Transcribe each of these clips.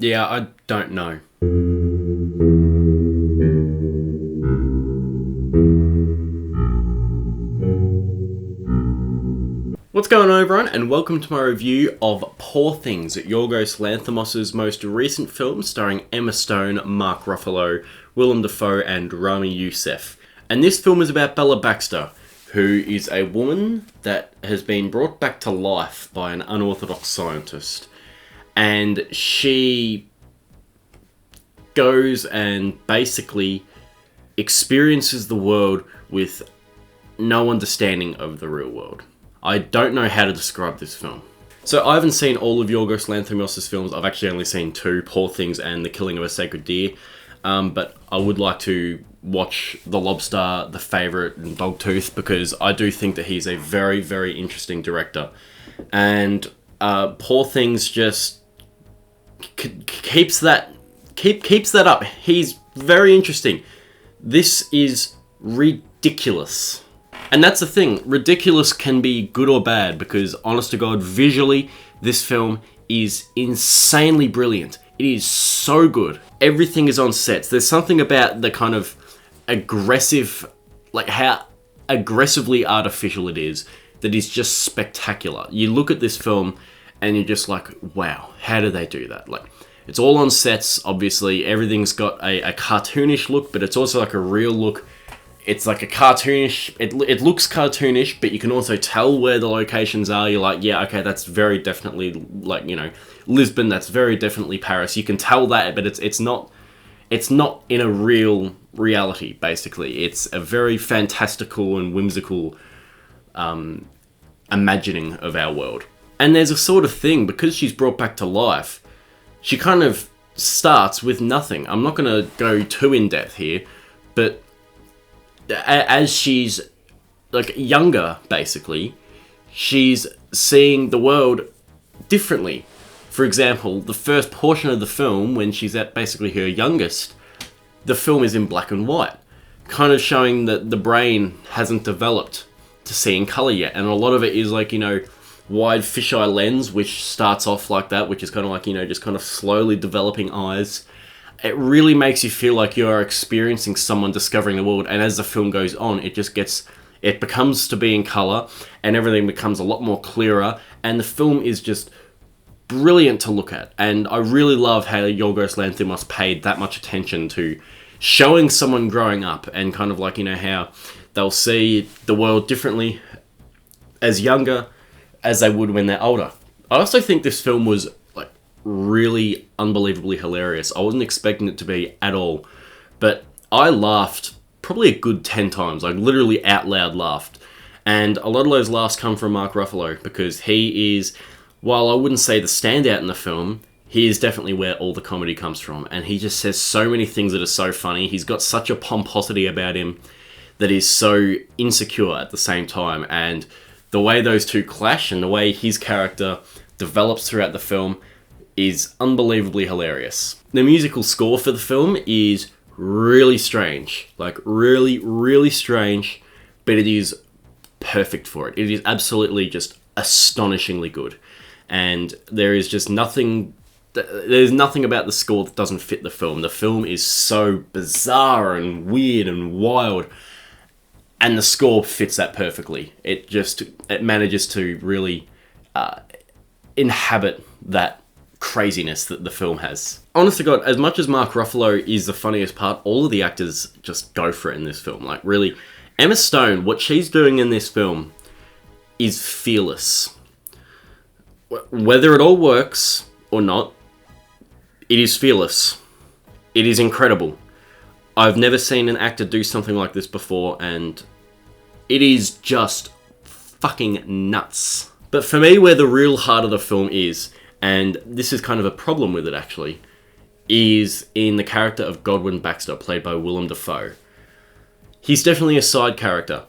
Yeah, I don't know. What's going on, everyone, and welcome to my review of Poor Things, Yorgos Lanthimos' most recent film starring Emma Stone, Mark Ruffalo, Willem Dafoe and Rami Youssef. And this film is about Bella Baxter, who is a woman that has been brought back to life by an unorthodox scientist. And she goes and basically experiences the world with no understanding of the real world. I don't know how to describe this film. So I haven't seen all of Yorgos Lanthimos' films. I've actually only seen two, Poor Things and The Killing of a Sacred Deer. But I would like to watch The Lobster, The Favourite and Dogtooth because I do think that he's a very, very interesting director. And Poor Things just keeps that up. He's very interesting. This is ridiculous. And that's the thing, ridiculous can be good or bad because, honest to God, visually, this film is insanely brilliant. It is so good. Everything is on sets. There's something about the kind of aggressive, like how aggressively artificial it is, that is just spectacular. You look at this film and you're just like, wow, how do they do that? Like, it's all on sets, obviously. Everything's got a cartoonish look, but it's also like a real look. It's like a cartoonish, it looks cartoonish, but you can also tell where the locations are. You're like, yeah, okay, that's very definitely, like, you know, Lisbon, that's very definitely Paris. You can tell that, but it's not in a real reality, basically. It's a very fantastical and whimsical imagining of our world. And there's a sort of thing, because she's brought back to life, she kind of starts with nothing. I'm not going to go too in-depth here, but as she's like younger, basically, she's seeing the world differently. For example, the first portion of the film, when she's at basically her youngest, the film is in black and white, kind of showing that the brain hasn't developed to see in color yet. And a lot of it is like, you know, wide fisheye lens, which starts off like that, which is kind of like, you know, just kind of slowly developing eyes. It really makes you feel like you're experiencing someone discovering the world, and as the film goes on, it becomes to be in colour, and everything becomes a lot more clearer, and the film is just brilliant to look at. And I really love how Yorgos Lanthimos paid that much attention to showing someone growing up, and kind of like, you know, how they'll see the world differently as younger as they would when they're older. I also think this film was really unbelievably hilarious. I wasn't expecting it to be at all, but I laughed probably a good 10 times. I literally out loud laughed. And a lot of those laughs come from Mark Ruffalo because he is, while I wouldn't say the standout in the film, he is definitely where all the comedy comes from. And he just says so many things that are so funny. He's got such a pomposity about him that is so insecure at the same time. And the way those two clash and the way his character develops throughout the film is unbelievably hilarious. The musical score for the film is really strange. Like, really, really strange, but it is perfect for it. It is absolutely just astonishingly good. And there's nothing about the score that doesn't fit the film. The film is so bizarre and weird and wild, and the score fits that perfectly. It manages to really inhabit that craziness that the film has. Honest to God, as much as Mark Ruffalo is the funniest part, all of the actors just go for it in this film. Like, really, Emma Stone, what she's doing in this film is fearless. Whether it all works or not, it is fearless. It is incredible. I've never seen an actor do something like this before, and it is just fucking nuts. But for me, where the real heart of the film is, and this is kind of a problem with it actually, is in the character of Godwin Baxter, played by Willem Dafoe. He's definitely a side character,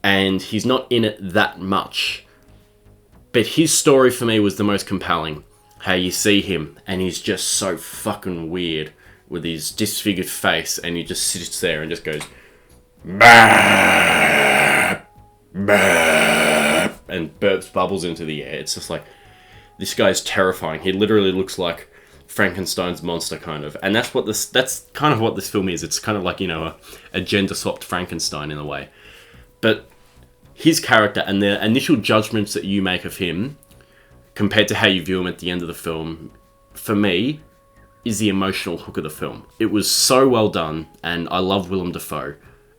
and he's not in it that much. But his story for me was the most compelling. How you see him, and he's just so fucking weird with his disfigured face, and he just sits there and just goes, bah, bah, and burps bubbles into the air. It's just like, this guy's terrifying. He literally looks like Frankenstein's monster, kind of. And that's kind of what this film is. It's kind of like, a gender-swapped Frankenstein in a way. But his character and the initial judgments that you make of him compared to how you view him at the end of the film, for me, is the emotional hook of the film. It was so well done, and I love Willem Dafoe,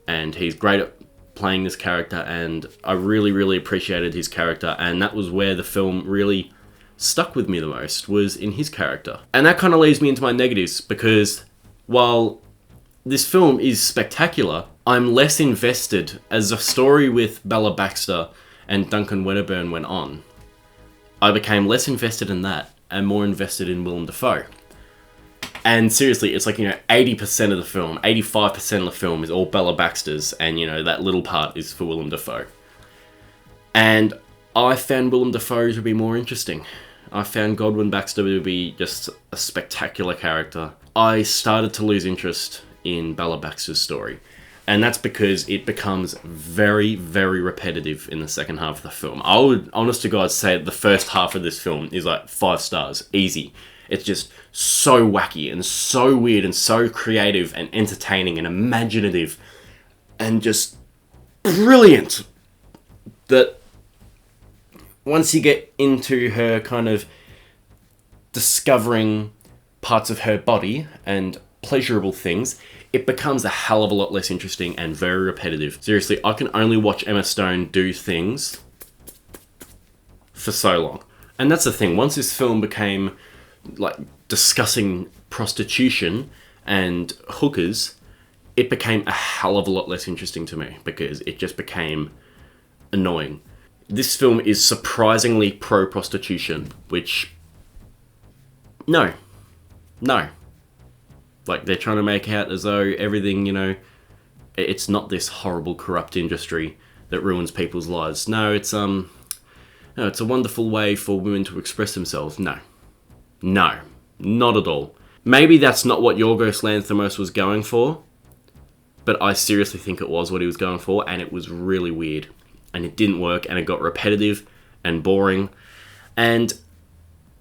and he's great at playing this character, and I really, really appreciated his character, and that was where the film really stuck with me the most, was in his character. And that kind of leads me into my negatives, because while this film is spectacular, I'm less invested as the story with Bella Baxter and Duncan Wedderburn went on. I became less invested in that and more invested in Willem Dafoe. And seriously, it's like, 80% of the film, 85% of the film is all Bella Baxter's, and, that little part is for Willem Dafoe. And I found Willem Dafoe to be more interesting. I found Godwin Baxter to be just a spectacular character. I started to lose interest in Bella Baxter's story. And that's because it becomes very, very repetitive in the second half of the film. I would, honest to God, say the first half of this film is like 5 stars. Easy. It's just so wacky and so weird and so creative and entertaining and imaginative and just brilliant that once you get into her kind of discovering parts of her body and pleasurable things, it becomes a hell of a lot less interesting and very repetitive. Seriously, I can only watch Emma Stone do things for so long. And that's the thing, once this film became like discussing prostitution and hookers, it became a hell of a lot less interesting to me because it just became annoying. This film is surprisingly pro-prostitution, which... No. Like, they're trying to make out as though everything, it's not this horrible, corrupt industry that ruins people's lives. No, it's a wonderful way for women to express themselves. No, not at all. Maybe that's not what Yorgos Lanthimos was going for, but I seriously think it was what he was going for, and it was really weird. And it didn't work, and it got repetitive and boring. And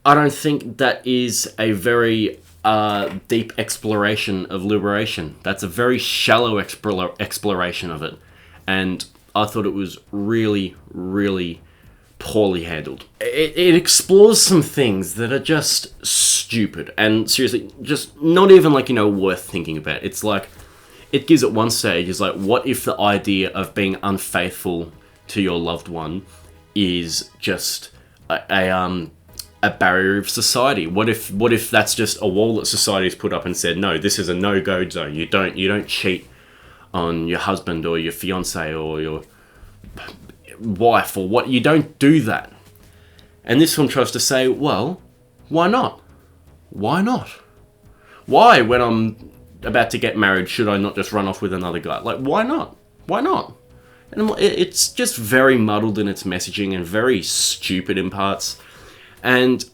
I don't think that is a very deep exploration of liberation. That's a very shallow exploration of it. And I thought it was really, really poorly handled. It explores some things that are just stupid. And seriously, just not even worth thinking about. It's like, it gives at one stage, is like, what if the idea of being unfaithful to your loved one is just a barrier of society? What if that's just a wall that society's put up and said, no, this is a no-go zone. You don't cheat on your husband or your fiance or your wife or what. You don't do that. And this film tries to say, well, why not? Why not? Why, when I'm about to get married, should I not just run off with another guy? Like, why not? Why not? And it's just very muddled in its messaging and very stupid in parts. And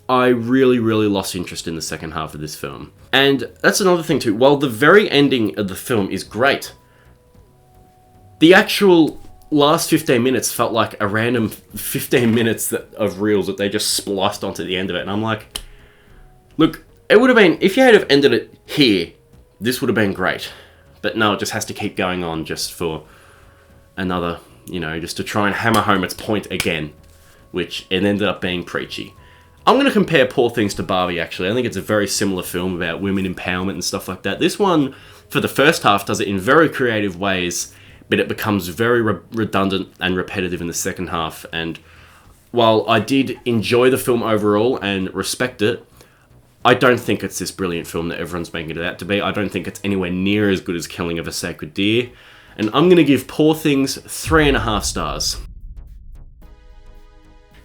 I really, really lost interest in the second half of this film. And that's another thing too. While the very ending of the film is great, the actual last 15 minutes felt like a random 15 minutes of reels that they just spliced onto the end of it. And I'm like, look, it would have been, if you had have ended it here, this would have been great. But no, it just has to keep going on just for another, just to try and hammer home its point again, which it ended up being preachy. I'm going to compare Poor Things to Barbie, actually. I think it's a very similar film about women empowerment and stuff like that. This one, for the first half, does it in very creative ways, but it becomes very redundant and repetitive in the second half. And while I did enjoy the film overall and respect it, I don't think it's this brilliant film that everyone's making it out to be. I don't think it's anywhere near as good as Killing of a Sacred Deer. And I'm going to give Poor Things 3.5 stars.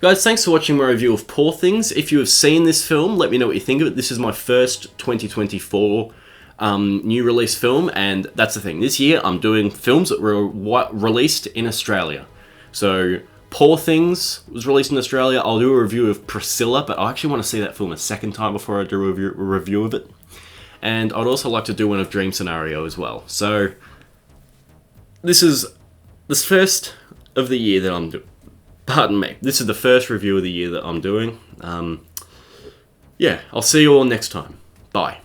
Guys, thanks for watching my review of Poor Things. If you have seen this film, let me know what you think of it. This is my first 2024 new release film, and that's the thing. This year, I'm doing films that were released in Australia. So, Poor Things was released in Australia. I'll do a review of Priscilla, but I actually want to see that film a second time before I do a review of it. And I'd also like to do one of Dream Scenario as well. So, this is the first of the year that I'm doing. Pardon me. This is the first review of the year that I'm doing. yeah, I'll see you all next time. Bye.